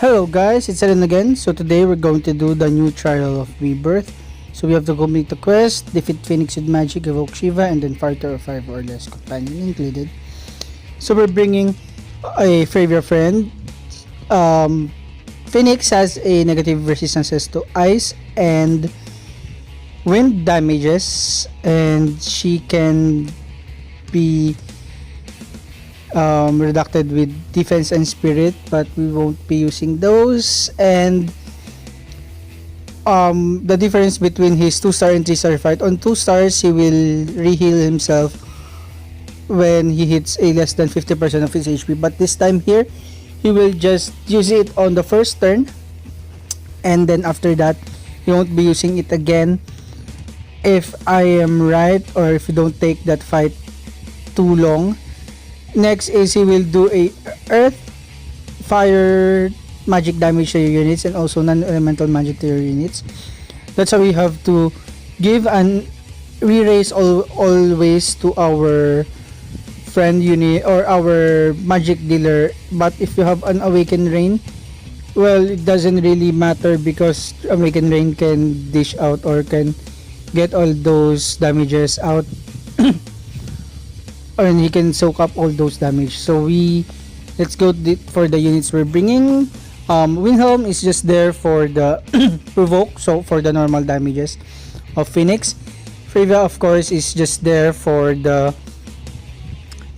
Hello guys, it's Ellen again. So today we're going to do the new trial of Rebirth. So we have to complete the quest, defeat Phoenix with magic, evoke Shiva, and then fire 5 or less companion included. So we're bringing a favorite friend. Phoenix has a negative resistances to ice and wind damages, and she can be reducted with defense and spirit, but we won't be using those. And the difference between his 2-star and 3-star fight, on 2 stars he will re-heal himself when he hits a less than 50% of his HP, but this time here he will just use it on the first turn, and then after that he won't be using it again if I am right, or if you don't take that fight too long. Next is he will do a earth, fire, magic damage to your units, and also non-elemental magic to your units. That's how we have to give an re-raise always to our friend unit or our magic dealer. But if you have an awakened rain, well, it doesn't really matter because awakened rain can dish out or can get all those damages out and he can soak up all those damage. So let's go for the units we're bringing. Wilhelm is just there for the provoke, so for the normal damages of Phoenix. Frevia of course is just there for the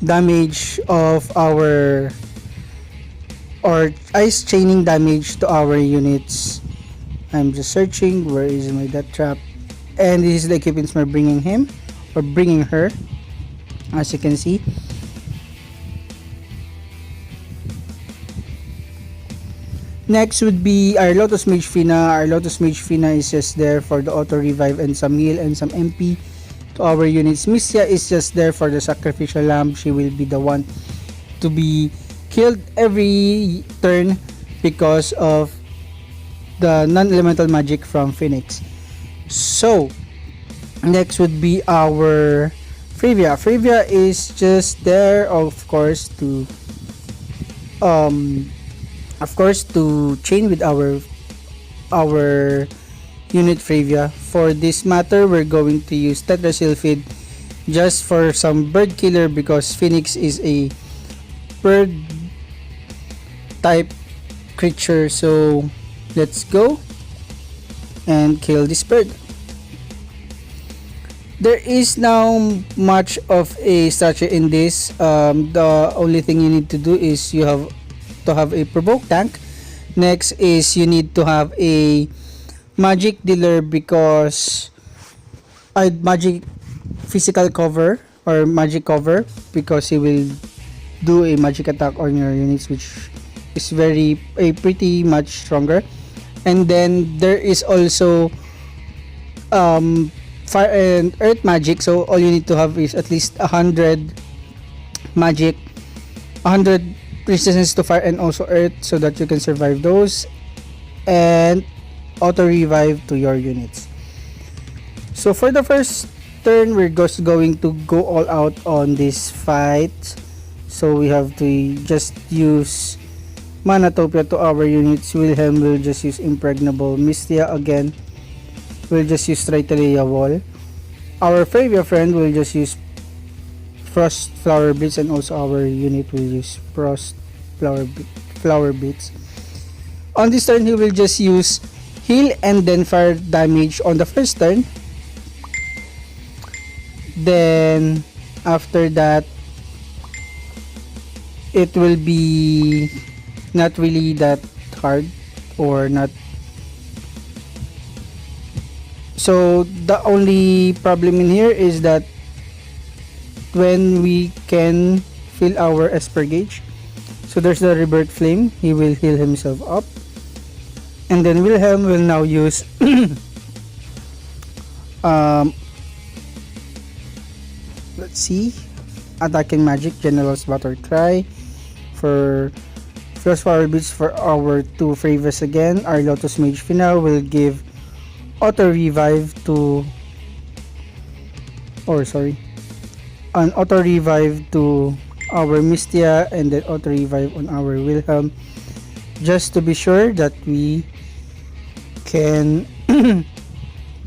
damage of our or ice chaining damage to our units. I'm just searching where is my death trap, and this is the equipments we're bringing him or bringing her, as you can see. Next would be our Lotus Mage Fina. Our Lotus Mage Fina is just there for the auto revive and some heal and some MP to our units. Mistia is just there for the sacrificial lamb. She will be the one to be killed every turn because of the non-elemental magic from Phoenix. So next would be our Frevia. Frevia is just there of course to chain with our unit Frevia. For this matter we're going to use Tetrasilphid just for some bird killer because Phoenix is a bird type creature. So let's go and kill this bird. There is now much of a strategy in this. The only thing you need to do is you have to have a provoke tank. Next is you need to have a magic dealer because magic physical cover or magic cover because he will do a magic attack on your units, which is pretty much stronger. And then there is also fire and earth magic, so all you need to have is at least 100 magic, 100 resistance to fire and also earth, so that you can survive those, and auto revive to your units. So for the first turn we're just going to go all out on this fight, so we have to just use Manatopia to our units. Wilhelm will just use Impregnable. Mistia again will just use Triteleia Wall. Our Frevia friend will just use Frost Flower Blitz, and also our unit will use Frost Flower Blitz. On this turn he will just use heal and then fire damage on the first turn. Then after that it will be not really that hard or not. So the only problem in here is that when we can fill our Esper gauge, so there's the Rebirth Flame, he will heal himself up, and then Wilhelm will now use let's see, attacking magic, General's Battle Cry for Frost Flower Beats for our two Fravias again. Our Lotus Mage Fina will give auto revive to an auto revive to our Mistia, and then auto revive on our Wilhelm. just to be sure that we can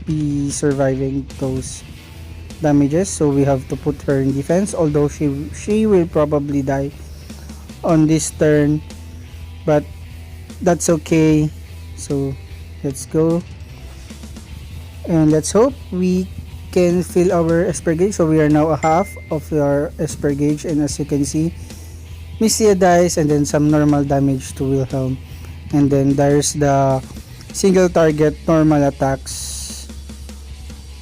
be surviving those damages. So we have to put her in defense, although she will probably die on this turn, but that's okay. So let's go and let's hope we can fill our Esper gauge. So we are now a half of our Esper gauge, and as you can see, Mystia dies and then some normal damage to Wilhelm, and then there's the single target normal attacks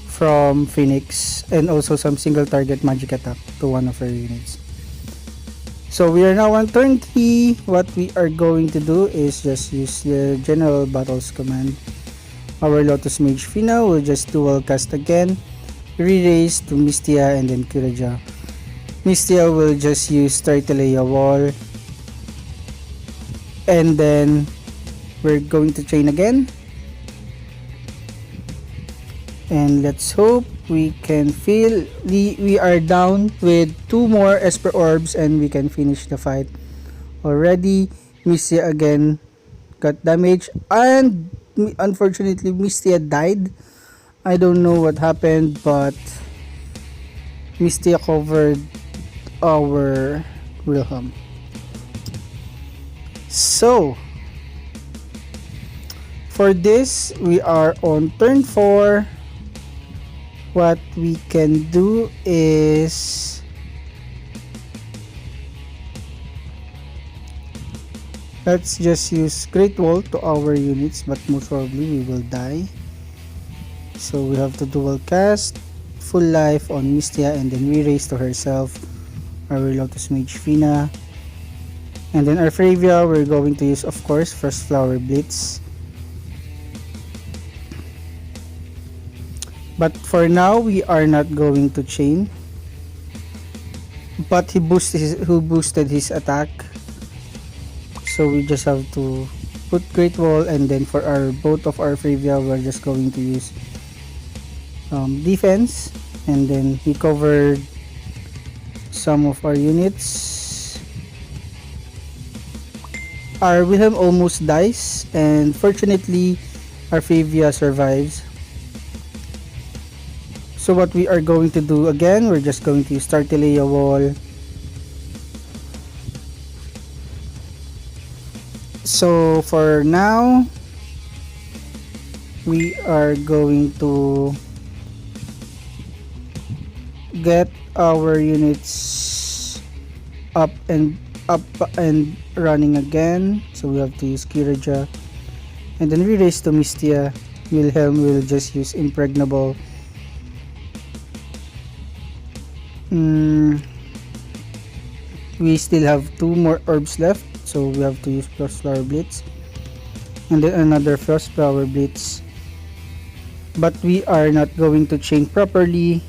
from Phoenix, and also some single target magic attack to one of her units. So we are now on turn 3. What we are going to do is just use the General Battles command. Our Lotus Mage Fina will just dual cast again, re-raise to Mystia and then Kuraja. Mystia will just use Tartaleia Wall, and then we're going to chain again, and let's hope we can fill. We are down with 2 more Esper Orbs and we can finish the fight already. Mystia again got damage, and unfortunately Mystia died. I don't know what happened, but Mystia covered our Wilhelm. So for this, we are on turn 4. What we can do is let's just use Great Wall to our units, but most probably we will die. So we have to dual cast full life on Mystia and then re-raise to herself our Lotus Mage Fina. And then our Fravia, we're going to use, of course, First Flower Blitz. But for now, we are not going to chain. But he boosted his attack. So we just have to put Great Wall, and then for both of our Fravia, we're just going to use defense. And then he covered some of our units. Our Wilhelm almost dies, and fortunately our Fravia survives. So what we are going to do again, we're just going to use Tartaleia Wall. So for now, we are going to get our units up and running again. So we have to use Kiraja, and then re-raise to Mystia. Wilhelm will just use Impregnable. We still have 2 more orbs left, so we have to use Frost Flower Blitz and then another Frost Flower Blitz, but we are not going to chain properly.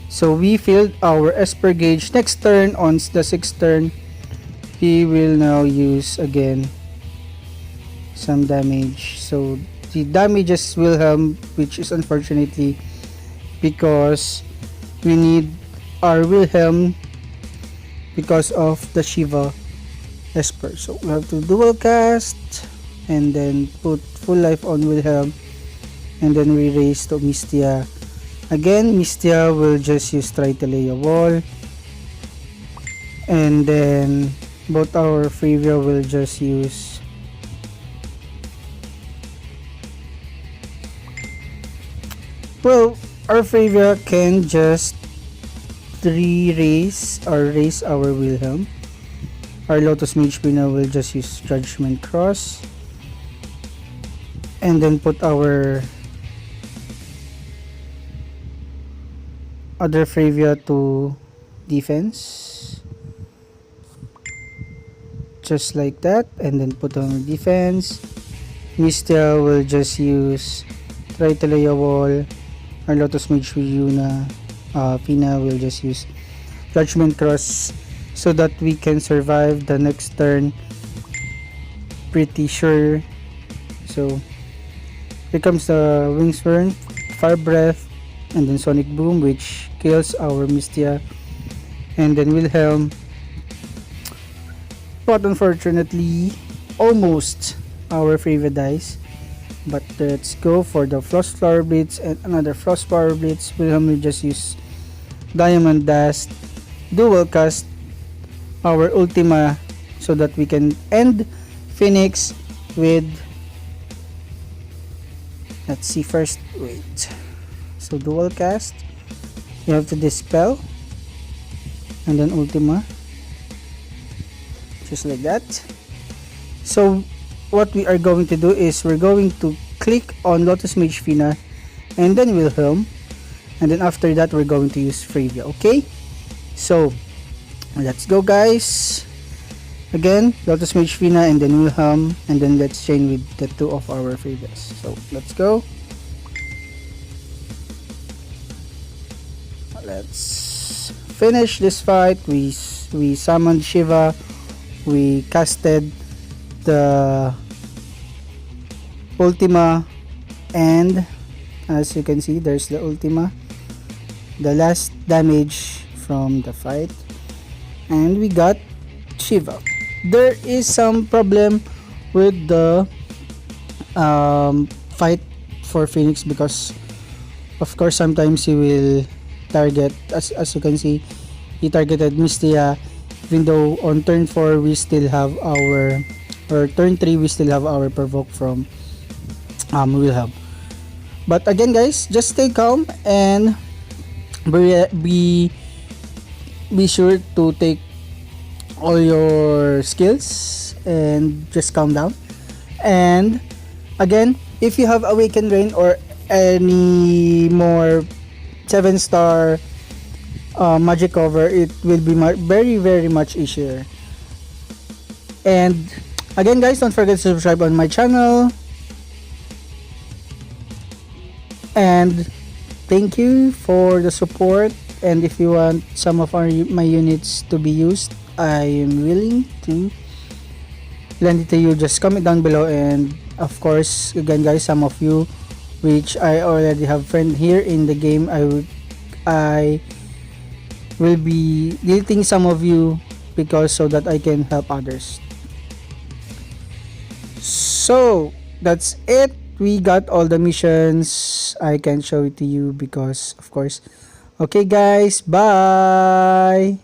So we filled our Esper gauge. Next turn, on the 6th turn, he will now use again some damage. So the damages Wilhelm, which is unfortunately because we need our Wilhelm because of the Shiva Esper. So we have to dual cast and then put full life on Wilhelm, and then we raise to Mystia. Again, Mystia will just use Tartaleia Wall, and then both our Fravia will just use our Fravia can just raise our Wilhelm. Our Lotus Mage Fina will just use Judgment Cross, and then put our other Fravia to defense, just like that, and then put on defense. Mystia will just use Tartaleia Wall. Our Lotus Mage Fina will just use Judgment Cross so that we can survive the next turn, pretty sure. So here comes the Wingsworn, Fire Breath, and then Sonic Boom, which kills our Mystia, and then Wilhelm. spot, unfortunately, almost our favorite dice. But let's go for the Frost Flower Blitz and another Frost Flower Blitz. Wilhelm will just use Diamond Dust, dual cast our Ultima so that we can end Phoenix with, let's see first, wait. So dual cast, you have to dispel and then Ultima, just like that. So what we are going to do is we're going to click on Lotus Mage Fina and then Wilhelm, and then after that we're going to use Fravia. Okay, so let's go, guys. Again, Lotus Mage Fina and then Wilhelm, and then let's chain with the two of our Fravias. So let's go. Let's finish this fight. We summoned Shiva, we casted the Ultima, and as you can see, there's the Ultima, the last damage from the fight, and we got Shiva. There is some problem with the fight for Phoenix because of course sometimes he will target, as you can see, he targeted Mystia, even though on turn 4 we still have our, or turn 3 we still have our provoke from Wilhelm. But again, guys, just stay calm and be sure to take all your skills and just calm down. And again, if you have Awakened Rain or any more 7-star magic cover, it will be very much easier. And again, guys, don't forget to subscribe on my channel, and thank you for the support. And if you want some of my units to be used, I am willing to lend it to you. Just comment down below. And of course, again, guys, some of you which I already have friend here in the game, I will be deleting some of you because so that I can help others. So that's it. We got all the missions. I can show it to you because of course. Okay, guys, bye.